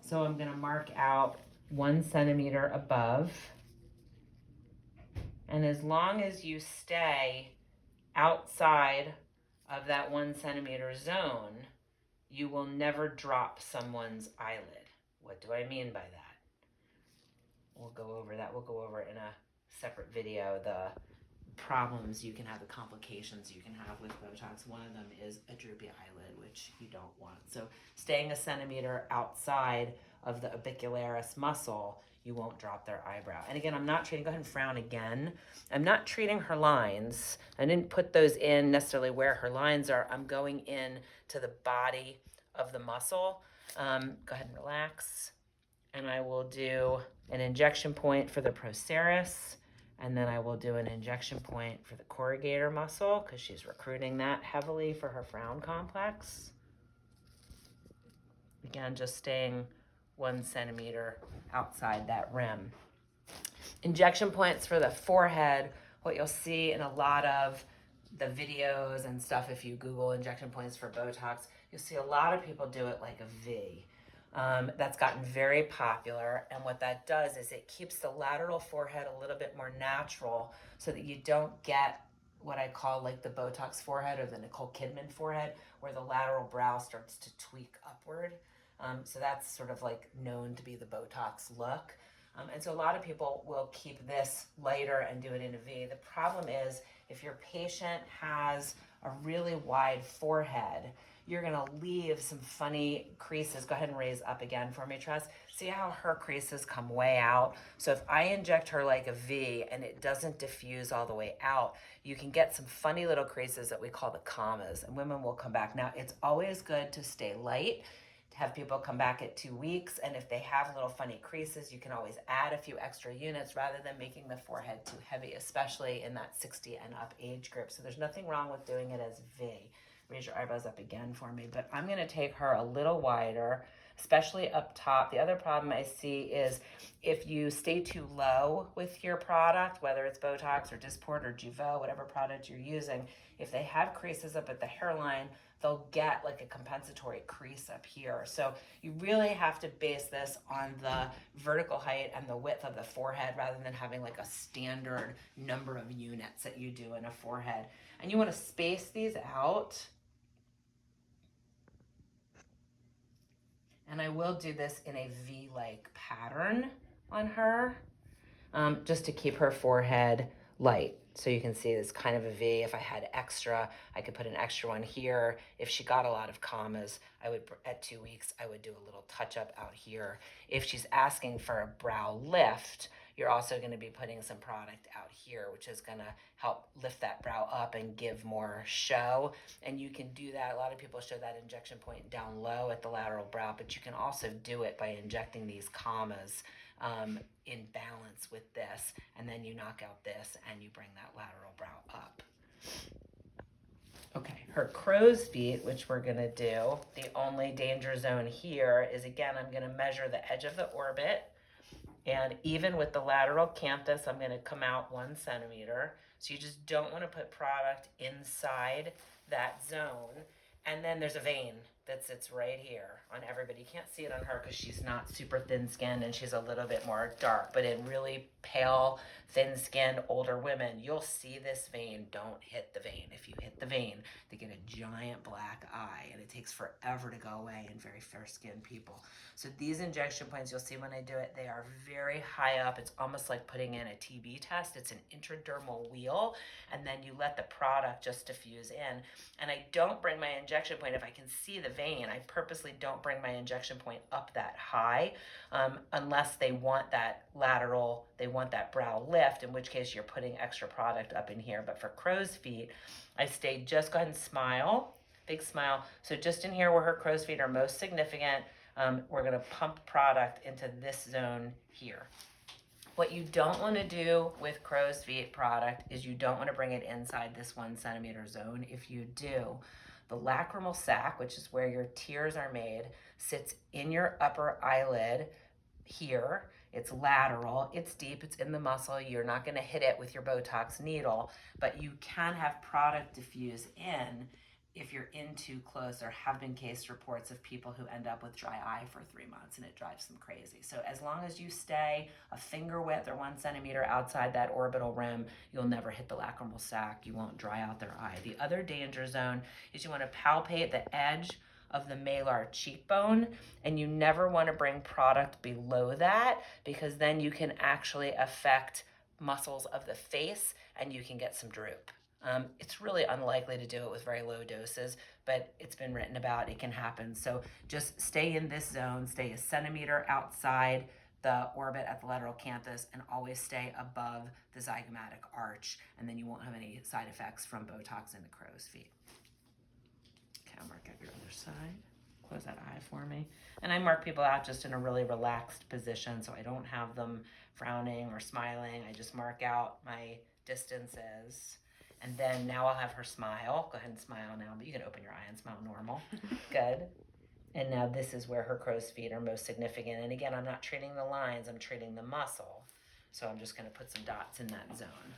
So I'm gonna mark out 1 centimeter above. And as long as you stay outside of that 1 centimeter zone, you will never drop someone's eyelid. What do I mean by that? We'll go over that. We'll go over in a separate video the problems you can have, the complications you can have with Botox. One of them is a droopy eyelid, which you don't want. So staying a centimeter outside of the orbicularis muscle, you won't drop their eyebrow. And again, I'm not treating, go ahead and frown again. I'm not treating her lines. I didn't put those in necessarily where her lines are. I'm going in to the body of the muscle. Go ahead and relax. And I will do an injection point for the procerus, and then I will do an injection point for the corrugator muscle because she's recruiting that heavily for her frown complex. Again, just staying 1 centimeter outside that rim. Injection points for the forehead, what you'll see in a lot of the videos and stuff, if you Google injection points for Botox, you'll see a lot of people do it like a V. That's gotten very popular, and what that does is it keeps the lateral forehead a little bit more natural so that you don't get what I call like the Botox forehead or the Nicole Kidman forehead, where the lateral brow starts to tweak upward. So that's sort of like known to be the Botox look. And so a lot of people will keep this lighter and do it in a V. The problem is if your patient has a really wide forehead, you're gonna leave some funny creases. Go ahead and raise up again for me, Tress. See how her creases come way out? So if I inject her like a V and it doesn't diffuse all the way out, you can get some funny little creases that we call the commas, and women will come back. Now, it's always good to stay light, to have people come back at 2 weeks, and if they have little funny creases, you can always add a few extra units rather than making the forehead too heavy, especially in that 60 and up age group. So there's nothing wrong with doing it as V. Raise your eyebrows up again for me. But I'm going to take her a little wider, especially up top. The other problem I see is if you stay too low with your product, whether it's Botox or Dysport or Jeuveau, whatever product you're using, if they have creases up at the hairline, they'll get like a compensatory crease up here. So you really have to base this on the vertical height and the width of the forehead rather than having like a standard number of units that you do in a forehead. And you want to space these out. And I will do this in a V-like pattern on her, just to keep her forehead light. So you can see it's kind of a V. If I had extra, I could put an extra one here. If she got a lot of commas, I would, at 2 weeks, I would do a little touch up out here. If she's asking for a brow lift, you're also going to be putting some product out here, which is going to help lift that brow up and give more show. And you can do that. A lot of people show that injection point down low at the lateral brow, but you can also do it by injecting these commas in balance with this, and then you knock out this and you bring that lateral brow up. Okay, her crow's feet, which we're gonna do, the only danger zone here is, again, I'm gonna measure the edge of the orbit, and even with the lateral canthus, I'm gonna come out 1 centimeter. So you just don't wanna put product inside that zone. And then there's a vein that sits right here on everybody. You can't see it on her because she's not super thin-skinned and she's a little bit more dark, but in really pale, thin-skinned older women, you'll see this vein. Don't hit the vein. If you hit the vein, they get a giant black eye, and it takes forever to go away in very fair-skinned people. So these injection points, you'll see when I do it, they are very high up. It's almost like putting in a TB test. It's an intradermal wheel, and then you let the product just diffuse in. And I don't bring my injection point, if I can see the vein, I purposely don't bring my injection point up that high unless they want that lateral, they want that brow lift, in which case you're putting extra product up in here. But for crow's feet, I stay, just go ahead and smile, big smile. So just in here where her crow's feet are most significant, we're gonna pump product into this zone here. What you don't want to do with crow's feet product is you don't want to bring it inside this 1 centimeter zone. If you do, the lacrimal sac, which is where your tears are made, sits in your upper eyelid here. It's lateral, it's deep, it's in the muscle. You're not going to hit it with your Botox needle, but you can have product diffuse in if you're in too close, there have been case reports of people who end up with dry eye for 3 months, and it drives them crazy. So as long as you stay a finger width or 1 centimeter outside that orbital rim, you'll never hit the lacrimal sac. You won't dry out their eye. The other danger zone is you want to palpate the edge of the malar cheekbone, and you never want to bring product below that, because then you can actually affect muscles of the face and you can get some droop. It's really unlikely to do it with very low doses, but it's been written about, it can happen. So just stay in this zone, stay a centimeter outside the orbit at the lateral canthus, and always stay above the zygomatic arch, and then you won't have any side effects from Botox in the crow's feet. Okay, I'll mark out your other side. Close that eye for me. And I mark people out just in a really relaxed position, so I don't have them frowning or smiling. I just mark out my distances. And then now I'll have her smile. Go ahead and smile now, but you can open your eye and smile normal. Good. And now this is where her crow's feet are most significant. And again, I'm not treating the lines, I'm treating the muscle. So I'm just going to put some dots in that zone.